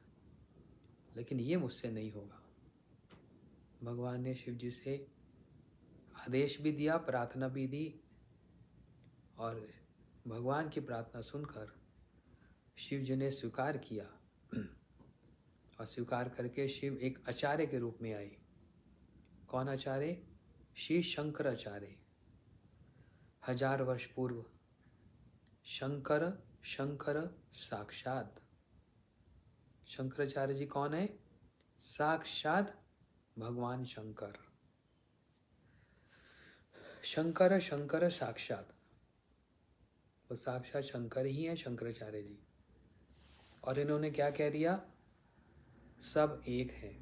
लेकिन ये मुझसे नहीं होगा। भगवान ने शिव जी से आदेश भी दिया, प्रार्थना भी दी, और भगवान की प्रार्थना सुनकर शिव जी ने स्वीकार किया, और स्वीकार करके शिव एक आचार्य के रूप में आए। कौन आचार्य? श्री शंकराचार्य। 1000 वर्ष पूर्व शंकर, शंकर साक्षात। शंकराचार्य जी कौन है? साक्षात भगवान शंकर। शंकर, शंकर साक्षात, वो साक्षात शंकर ही है शंकराचार्य जी। और इन्होंने क्या कह दिया? सब एक है,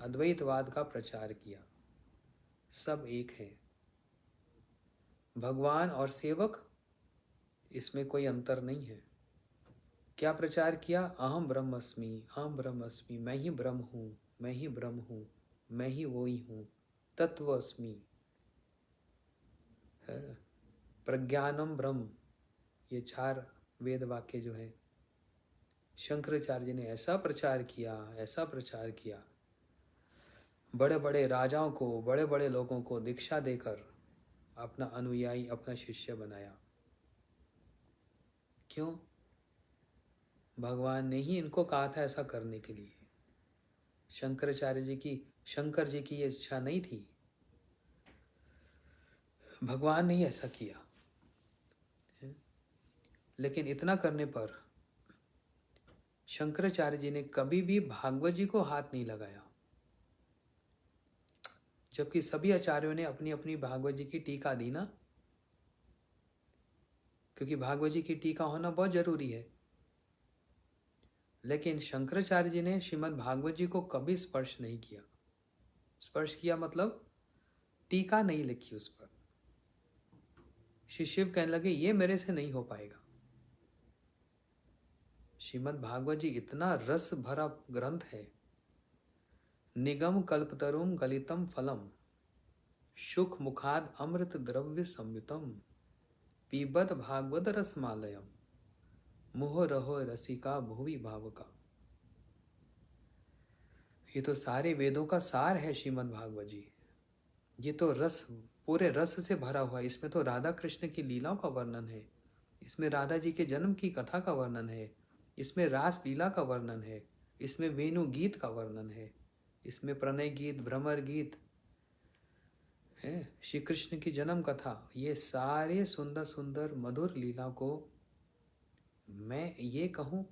अद्वैतवाद का प्रचार किया। सब एक है, भगवान और सेवक, इसमें कोई अंतर नहीं है। क्या प्रचार किया? अहम ब्रह्मस्मि, अहम ब्रह्मस्मि, मैं ही ब्रह्म हूँ, मैं ही ब्रह्म हूँ, मैं ही वो ही हूँ, तत्वस्मि, प्रज्ञानम ब्रह्म, ये 4 वेद वाक्य जो है, शंकराचार्य ने ऐसा प्रचार किया, ऐसा प्रचार किया, बड़े बड़े राजाओं को, बड़े बड़े लोगों को दीक्षा देकर अपना अनुयायी, अपना शिष्य बनाया। क्यों? भगवान ने ही इनको कहा था ऐसा करने के लिए। शंकर जी की ये इच्छा नहीं थी, भगवान ने ही ऐसा किया। लेकिन इतना करने पर शंकराचार्य जी ने कभी भी भागवत जी को हाथ नहीं लगाया, जबकि सभी आचार्यों ने अपनी अपनी भागवत जी की टीका दी ना, क्योंकि भागवत जी की टीका होना बहुत जरूरी है। लेकिन शंकराचार्य जी ने श्रीमद् भागवत जी को कभी स्पर्श नहीं किया। स्पर्श किया मतलब टीका नहीं लिखी उस पर। श्री शिव कहने लगे ये मेरे से नहीं हो पाएगा। श्रीमद् भागवत जी इतना रस भरा ग्रंथ है। निगम कल्पतरुम गलितम फलम शुक मुखाद अमृत द्रव्य संयुतम पीबत भागवत रसमालयम मुह रहो रसिका भुवि भावका। ये तो सारे वेदों का सार है श्रीमद् भागवत जी। ये तो रस, पूरे रस से भरा हुआ है। इसमें तो राधा कृष्ण की लीलाओं का वर्णन है, इसमें राधा जी के जन्म की कथा का वर्णन है, इसमें रास लीला का वर्णन है, इसमें वेणु गीत का वर्णन है, इसमें प्रणय गीत, भ्रमर गीत है, श्री कृष्ण की जन्म कथा। ये सारे सुंदर सुंदर मधुर लीला को मैं ये कहूँ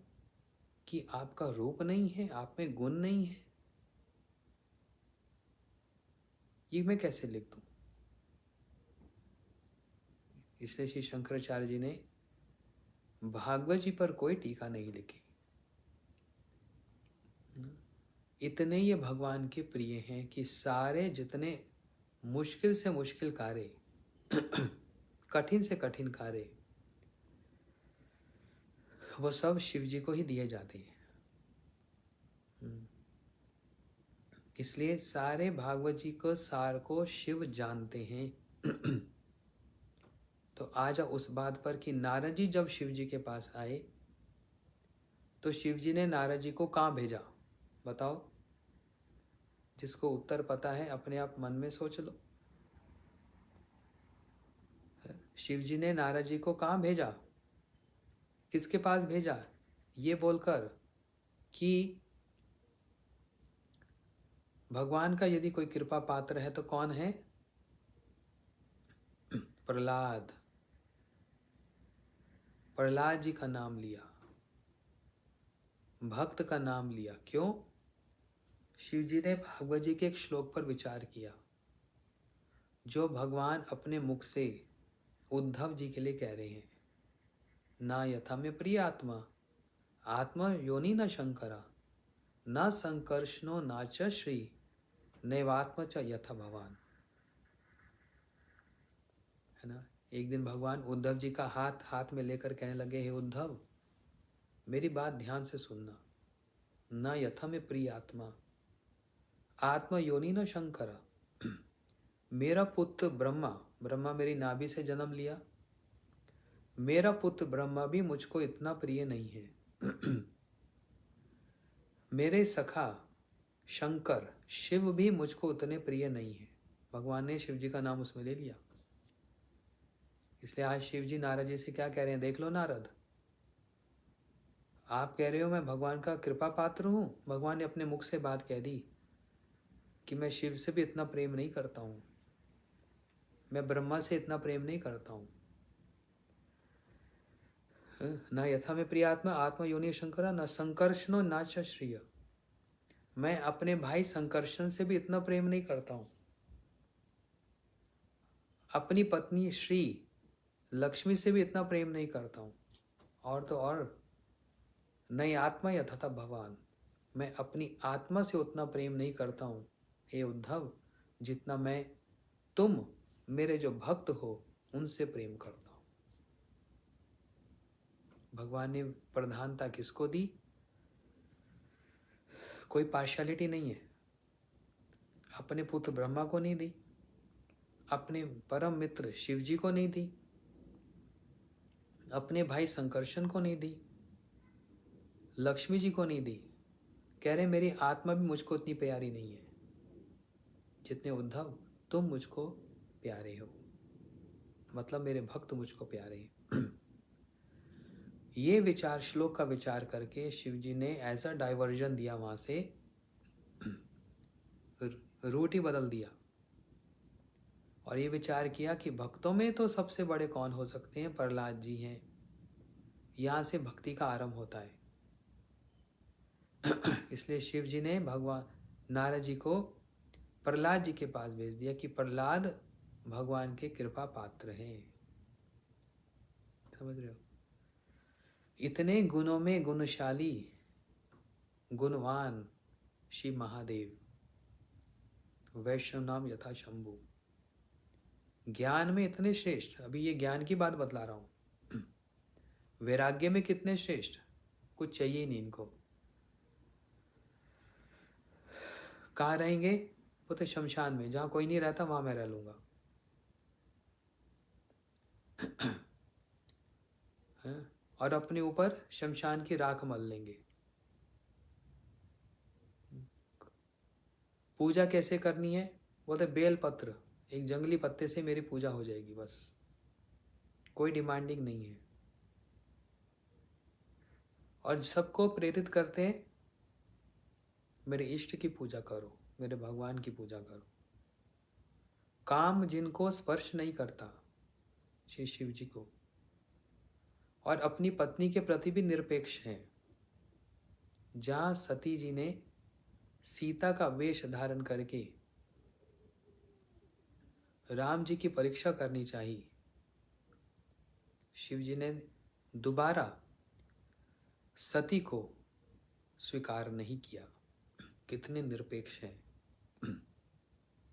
कि आपका रूप नहीं है, आप में गुण नहीं है, ये मैं कैसे लिख दूं? इसलिए श्री शंकराचार्य जी ने भागवत जी पर कोई टीका नहीं लिखी। इतने ये भगवान के प्रिय हैं कि सारे जितने मुश्किल से मुश्किल कार्य कठिन से कठिन कार्य वो सब शिव जी को ही दिए जाते हैं। इसलिए सारे भागवत जी को सार को शिव जानते हैं। तो आ जाओ उस बात पर कि नारद जी जब शिव जी के पास आए तो शिव जी ने नारद जी को कहाँ भेजा? बताओ, जिसको उत्तर पता है अपने आप मन में सोच लो। शिव जी ने नारद जी को कहाँ भेजा? किसके पास भेजा? ये बोलकर कि भगवान का यदि कोई कृपा पात्र है तो कौन है? प्रहलाद। प्रहलाद जी का नाम लिया, भक्त का नाम लिया। क्यों? शिव जी ने भागवत जी के एक श्लोक पर विचार किया जो भगवान अपने मुख से उद्धव जी के लिए कह रहे हैं। ना यथा में प्रिय आत्मा आत्मा योनि न शंकरा न संकर्षणो नाच श्री नैवात्म च यथा भगवान। है ना? एक दिन भगवान उद्धव जी का हाथ हाथ में लेकर कहने लगे, हे उद्धव, मेरी बात ध्यान से सुनना। न यथा में प्रिय आत्मा आत्मा योनि न शंकरा। मेरा पुत्र ब्रह्मा, ब्रह्मा मेरी नाभि से जन्म लिया, मेरा पुत्र ब्रह्मा भी मुझको इतना प्रिय नहीं है। मेरे सखा शंकर शिव भी मुझको उतने प्रिय नहीं है। भगवान ने शिव जी का नाम उसमें ले लिया। इसलिए आज शिव जी नारद जी से क्या कह रहे हैं? देख लो नारद, आप कह रहे हो मैं भगवान का कृपा पात्र हूं। भगवान ने अपने मुख से बात कह दी कि मैं शिव से भी इतना प्रेम नहीं करता हूं, मैं ब्रह्मा से इतना प्रेम नहीं करता हूं। न यथा में प्रियात्मा आत्मा योनि शंकरा न संकर्षणो नाच श्रिय। मैं अपने भाई संकर्षण से भी इतना प्रेम नहीं करता हूं। अपनी पत्नी श्री लक्ष्मी से भी इतना प्रेम नहीं करता हूं। और तो और नई आत्मा यथा भगवान, मैं अपनी आत्मा से उतना प्रेम नहीं करता हूं हे उद्धव जितना मैं तुम मेरे जो भक्त हो उनसे प्रेम करता हूं। भगवान ने प्रधानता किसको दी? कोई पार्शियलिटी नहीं है। अपने पुत्र ब्रह्मा को नहीं दी, अपने परम मित्र शिव जी को नहीं दी, अपने भाई संकर्षण को नहीं दी, लक्ष्मी जी को नहीं दी। कह रहे मेरी आत्मा भी मुझको इतनी प्यारी नहीं है जितने उद्धव तुम मुझको प्यारे हो। मतलब मेरे भक्त मुझको प्यारे हैं। ये विचार, श्लोक का विचार करके शिव जी ने ऐसा डाइवर्जन दिया, वहां से रूट ही बदल दिया और ये विचार किया कि भक्तों में तो सबसे बड़े कौन हो सकते हैं? प्रहलाद जी हैं, यहाँ से भक्ति का आरंभ होता है। इसलिए शिव जी ने भगवान नारद जी को प्रहलाद जी के पास भेज दिया कि प्रहलाद भगवान के कृपा पात्र हैं। समझ रहे हो? इतने गुणों में गुणशाली, गुणवान शिव महादेव, वैष्णव नाम यथा शंभु, ज्ञान में इतने श्रेष्ठ। अभी ये ज्ञान की बात बतला रहा हूं। वैराग्य में कितने श्रेष्ठ, कुछ चाहिए नहीं इनको। कहाँ रहेंगे? बोलते शमशान में, जहां कोई नहीं रहता वहां मैं रह लूंगा। और अपने ऊपर शमशान की राख मल लेंगे। पूजा कैसे करनी है? बोलते बेल पत्र, एक जंगली पत्ते से मेरी पूजा हो जाएगी, बस कोई डिमांडिंग नहीं है। और सबको प्रेरित करते हैं, मेरे इष्ट की पूजा करो, मेरे भगवान की पूजा करो। काम जिनको स्पर्श नहीं करता श्री शिव जी को, और अपनी पत्नी के प्रति भी निरपेक्ष हैं। जहां सती जी ने सीता का वेश धारण करके राम जी की परीक्षा करनी चाहिए, शिव जी ने दोबारा सती को स्वीकार नहीं किया। कितने निरपेक्ष हैं।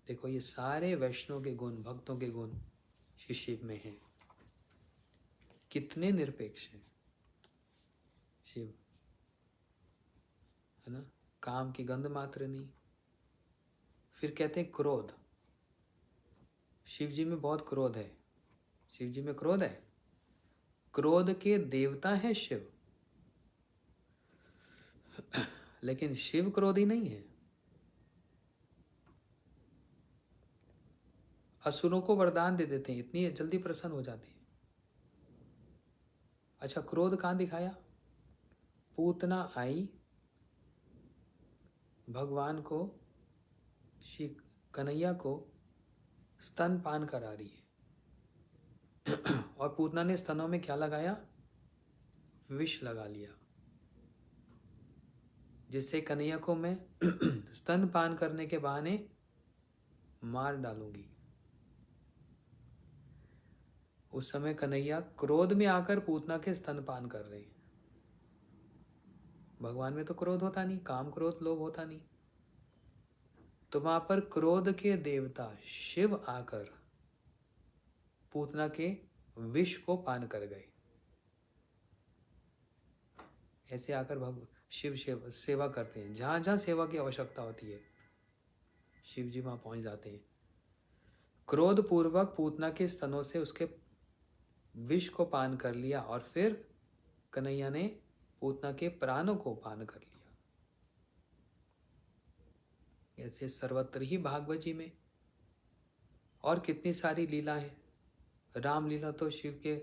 देखो, ये सारे वैष्णव के गुण, भक्तों के गुण श्री शिव में हैं। कितने निरपेक्ष हैं शिव, है ना? काम की गंध मात्र नहीं। फिर कहते हैं क्रोध। शिव जी में बहुत क्रोध है। शिव जी में क्रोध है। क्रोध के देवता है शिव, लेकिन शिव क्रोधी नहीं है। असुरों को वरदान दे देते हैं, इतनी जल्दी प्रसन्न हो जाते हैं। अच्छा, क्रोध कहां दिखाया? पूतना आई भगवान को, श्री कन्हैया को स्तनपान करा रही है और पूतना ने स्तनों में क्या लगाया? विष लगा लिया, जिससे कन्हैया को मैं स्तनपान करने के बहाने मार डालूंगी। उस समय कन्हैया क्रोध में आकर पूतना के स्तनपान कर रहे हैं। भगवान में तो क्रोध होता नहीं, काम क्रोध लोभ होता नहीं। तो वहां पर क्रोध के देवता शिव आकर पूतना के विष को पान कर गए। ऐसे आकर शिव सेवा करते हैं। जहां जहां सेवा की आवश्यकता होती है, शिव जी वहां पहुंच जाते हैं। क्रोध पूर्वक पूतना के स्तनों से उसके विष को पान कर लिया और फिर कन्हैया ने पूतना के प्राणों को पान कर लिया। ऐसे सर्वत्र ही भागवत जी में और कितनी सारी लीला है। रामलीला तो शिव के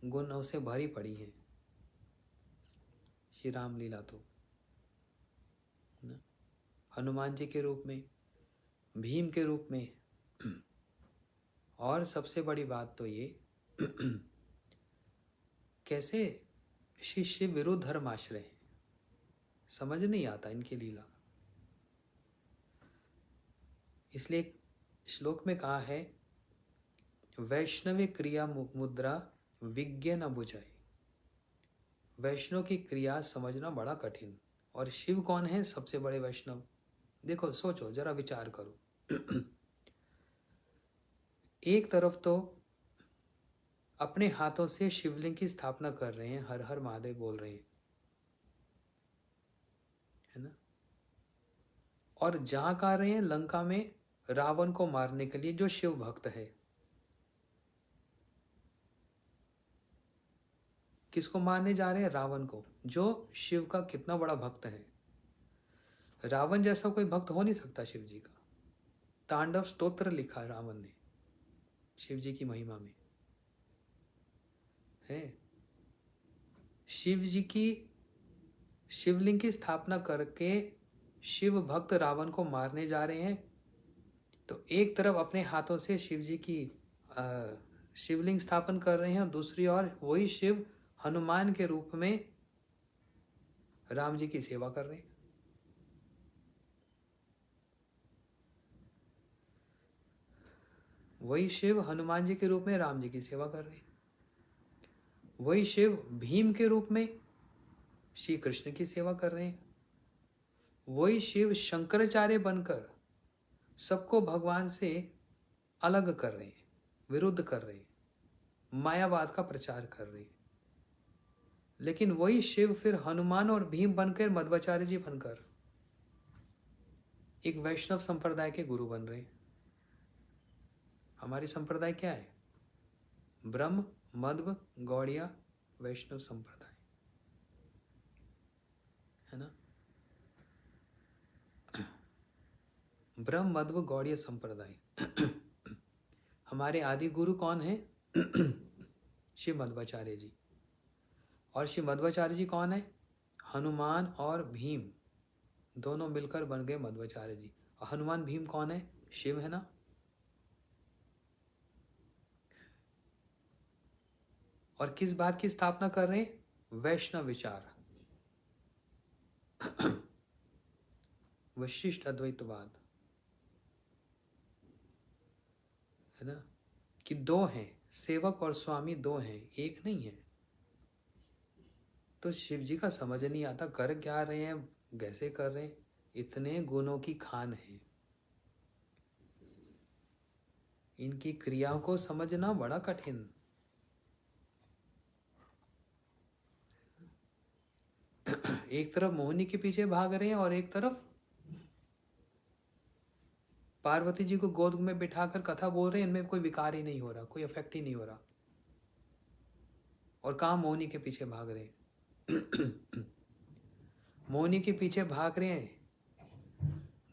गुणों से भरी पड़ी है। श्री रामलीला तो हनुमान जी के रूप में, भीम के रूप में, और सबसे बड़ी बात तो ये कैसे शिष्य विरुद्ध धर्म आश्रय है, समझ नहीं आता इनकी लीला। इसलिए श्लोक में कहा है, वैष्णवी क्रिया मुद्रा विज्ञ न बुझाए। वैष्णव की क्रिया समझना बड़ा कठिन। और शिव कौन है? सबसे बड़े वैष्णव। देखो, सोचो, जरा विचार करो। एक तरफ तो अपने हाथों से शिवलिंग की स्थापना कर रहे हैं, हर हर महादेव बोल रहे हैं, है ना? और जहां का रहे हैं लंका में रावण को मारने के लिए, जो शिव भक्त है। किसको मारने जा रहे हैं? रावण को, जो शिव का कितना बड़ा भक्त है। रावण जैसा कोई भक्त हो नहीं सकता शिव जी का। तांडव स्तोत्र लिखा है रावण ने शिव जी की महिमा में, है। शिव जी की शिवलिंग की स्थापना करके शिव भक्त रावण को मारने जा रहे हैं। तो एक तरफ अपने हाथों से शिव जी की शिवलिंग स्थापन कर रहे हैं और दूसरी ओर वही शिव हनुमान के रूप में राम जी की सेवा कर रहे हैं। वही शिव हनुमान जी के रूप में राम जी की सेवा कर रहे हैं। वही शिव भीम के रूप में श्री कृष्ण की सेवा कर रहे हैं। वही शिव शंकराचार्य बनकर सबको भगवान से अलग कर रहे हैं, विरुद्ध कर रहे हैं, मायावाद का प्रचार कर रहे हैं। लेकिन वही शिव फिर हनुमान और भीम बनकर, मध्वाचार्य जी बनकर एक वैष्णव संप्रदाय के गुरु बन रहे हैं। हमारी संप्रदाय क्या है? ब्रह्म, मध्व, गौड़िया, वैष्णव संप्रदाय, है ना। ब्रह्म, मध्व, गौड़िया संप्रदाय। हमारे आदि गुरु कौन है? श्री मध्वाचार्य जी। और श्री मध्वाचार्य जी कौन है? हनुमान और भीम दोनों मिलकर बन गए मध्वाचार्य जी। और हनुमान भीम कौन है? शिव, है ना। और किस बात की स्थापना कर रहे हैं? वैष्णव विचार, विशिष्ट अद्वैतवाद, है ना। कि दो हैं, सेवक और स्वामी दो हैं, एक नहीं है। तो शिव जी का समझ नहीं आता कर क्या रहे हैं, कैसे कर रहे हैं। इतने गुणों की खान है, इनकी क्रियाओं को समझना बड़ा कठिन। एक तरफ मोहिनी के पीछे भाग रहे हैं और एक तरफ पार्वती जी को गोद में बिठाकर कथा बोल रहे हैं। इनमें कोई विकार ही नहीं हो रहा, कोई इफेक्ट ही नहीं हो रहा। और कहाँ मोहिनी के पीछे भाग रहे हैं। मोहिनी के पीछे भाग रहे हैं,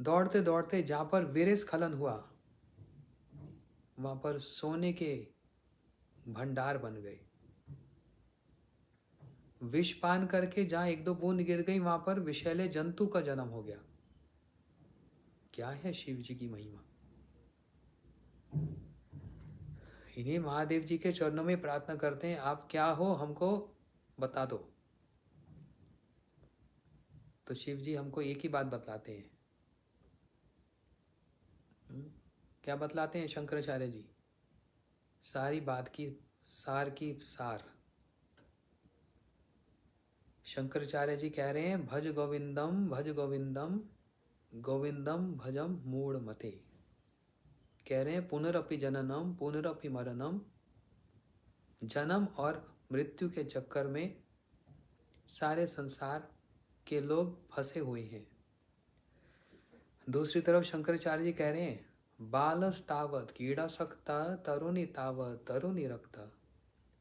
दौड़ते दौड़ते जहां पर वीर स्खलन हुआ वहां पर सोने के भंडार बन गए। विष पान करके जहां एक दो बूंद गिर गई वहां पर विषैले जंतु का जन्म हो गया। क्या है शिव जी की महिमा। इन्हीं महादेव जी के चरणों में प्रार्थना करते हैं, आप क्या हो हमको बता दो। तो शिव जी हमको एक ही बात बतलाते हैं। क्या बतलाते हैं शंकराचार्य जी? सारी बात की सार की सार। शंकराचार्य जी कह रहे हैं, भज गोविंदम भज गोविंदम गोविंदम भजम मूढ़ मते। कह रहे हैं पुनरअपि जननम पुनरअपि मरणम। जन्म और मृत्यु के चक्कर में सारे संसार के लोग फंसे हुए हैं। दूसरी तरफ शंकराचार्य जी कह रहे हैं, बालस तावत कीड़ा सकता तरुणी तावत तरुणी रक्ता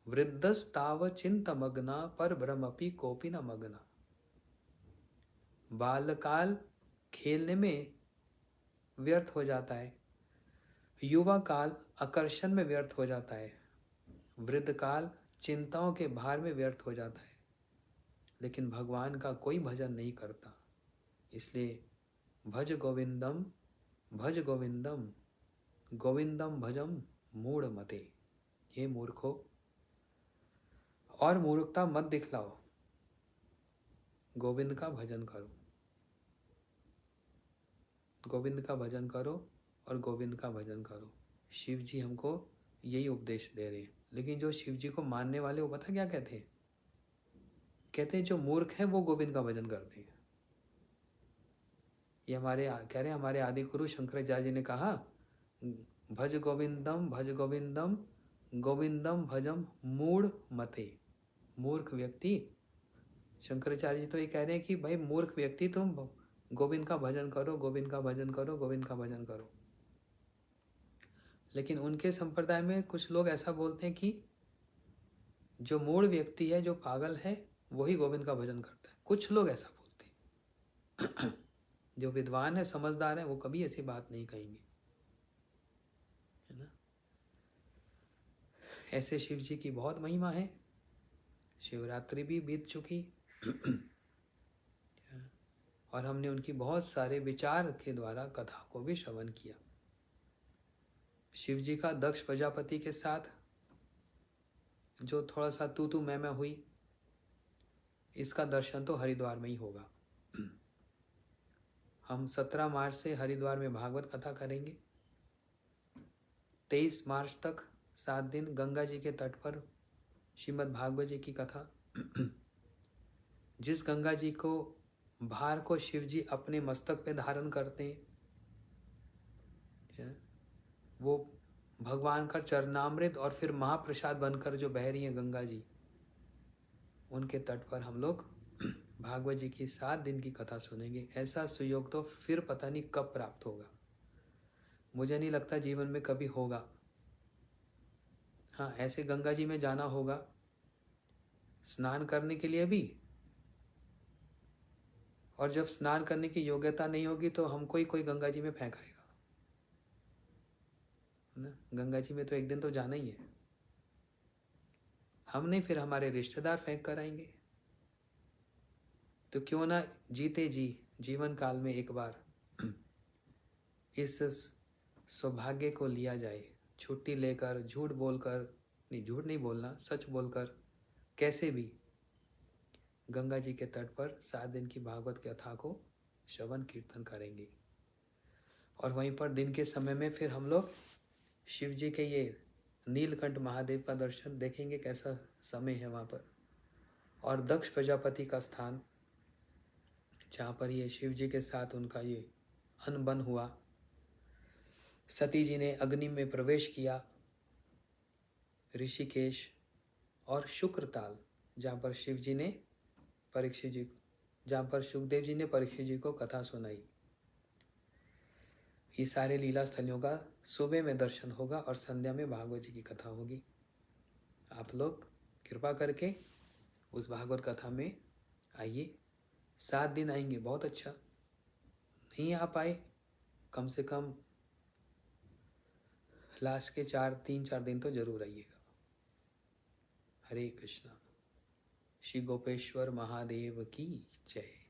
वृद्धस ताव चिंत मग्ना पर ब्रह्मपि कोपी न मग्ना। बालकाल खेलने में व्यर्थ हो जाता है, युवा काल आकर्षण में व्यर्थ हो जाता है, वृद्ध काल चिंताओं के भार में व्यर्थ हो जाता है, लेकिन भगवान का कोई भजन नहीं करता। इसलिए भज गोविंदम गोविंदम गोविंदम भजम मूढ़ मते। हे मूर्खो, और मूर्खता मत दिखलाओ, गोविंद का भजन करो, गोविंद का भजन करो और गोविंद का भजन करो। शिव जी हमको यही उपदेश दे रहे हैं। लेकिन जो शिव जी को मानने वाले वो पता क्या कहते हैं? कहते हैं जो मूर्ख हैं वो गोविंद का भजन करते हैं। ये कह रहे हैं हमारे आदि गुरु शंकराचार्य जी ने कहा, भज गोविंदम गोविंदम भजम मूढ़ मते। मूर्ख व्यक्ति, शंकराचार्य जी तो ये कह रहे हैं कि भाई मूर्ख व्यक्ति तुम गोविंद का भजन करो, गोविंद का भजन करो, गोविंद का भजन करो। लेकिन उनके संप्रदाय में कुछ लोग ऐसा बोलते हैं कि जो मूढ़ व्यक्ति है, जो पागल है, वही गोविंद का भजन करता है। कुछ लोग ऐसा बोलते हैं। जो विद्वान है, समझदार है, वो कभी ऐसी बात नहीं कहेंगे, है ना। ऐसे शिव जी की बहुत महिमा है। शिवरात्रि भी बीत चुकी और हमने उनकी बहुत सारे विचार के द्वारा कथा को भी श्रवण किया। शिव जी का दक्ष प्रजापति के साथ जो थोड़ा सा तू मैं हुई, इसका दर्शन तो हरिद्वार में ही होगा। हम 17 मार्च से हरिद्वार में भागवत कथा करेंगे। 23 मार्च तक 7 दिन गंगा जी के तट पर श्रीमद् भागवत जी की कथा। जिस गंगा जी को भार को शिव जी अपने मस्तक पे धारण करते हैं, वो भगवान का चरणामृत और फिर महाप्रसाद बनकर जो बह रही है गंगा जी, उनके तट पर हम लोग भागवत जी की 7 दिन की कथा सुनेंगे। ऐसा सुयोग तो फिर पता नहीं कब प्राप्त होगा, मुझे नहीं लगता जीवन में कभी होगा। हाँ, ऐसे गंगा जी में जाना होगा स्नान करने के लिए भी, और जब स्नान करने की योग्यता नहीं होगी तो हमको ही कोई गंगा जी में फेंकाएगा ना। गंगा जी में तो एक दिन तो जाना ही है, हम नहीं, फिर हमारे रिश्तेदार फेंक कर आएंगे। तो क्यों ना जीते जी जीवन काल में एक बार इस सौभाग्य को लिया जाए, छुट्टी लेकर, झूठ बोलकर, नहीं झूठ नहीं बोलना, सच बोलकर, कैसे भी गंगा जी के तट पर 7 दिन की भागवत कथा को श्रवण कीर्तन करेंगे। और वहीं पर दिन के समय में फिर हम लोग शिव जी के ये नीलकंठ महादेव का दर्शन देखेंगे, कैसा समय है वहाँ पर। और दक्ष प्रजापति का स्थान, जहाँ पर ये शिव जी के साथ उनका ये अनबन हुआ, सती जी ने अग्नि में प्रवेश किया, ऋषिकेश और शुक्रताल, जहाँ पर शिव जी ने परीक्षित जी को, जहाँ पर सुखदेव जी ने परीक्षित जी को कथा सुनाई, ये सारे लीला स्थलियों का सुबह में दर्शन होगा और संध्या में भागवत जी की कथा होगी। आप लोग कृपा करके उस भागवत कथा में आइए। 7 दिन आएंगे, बहुत अच्छा। नहीं आ पाए, कम से कम लास्ट के 3-4 दिन तो जरूर आइएगा। हरे कृष्णा। श्री गोपेश्वर महादेव की जय।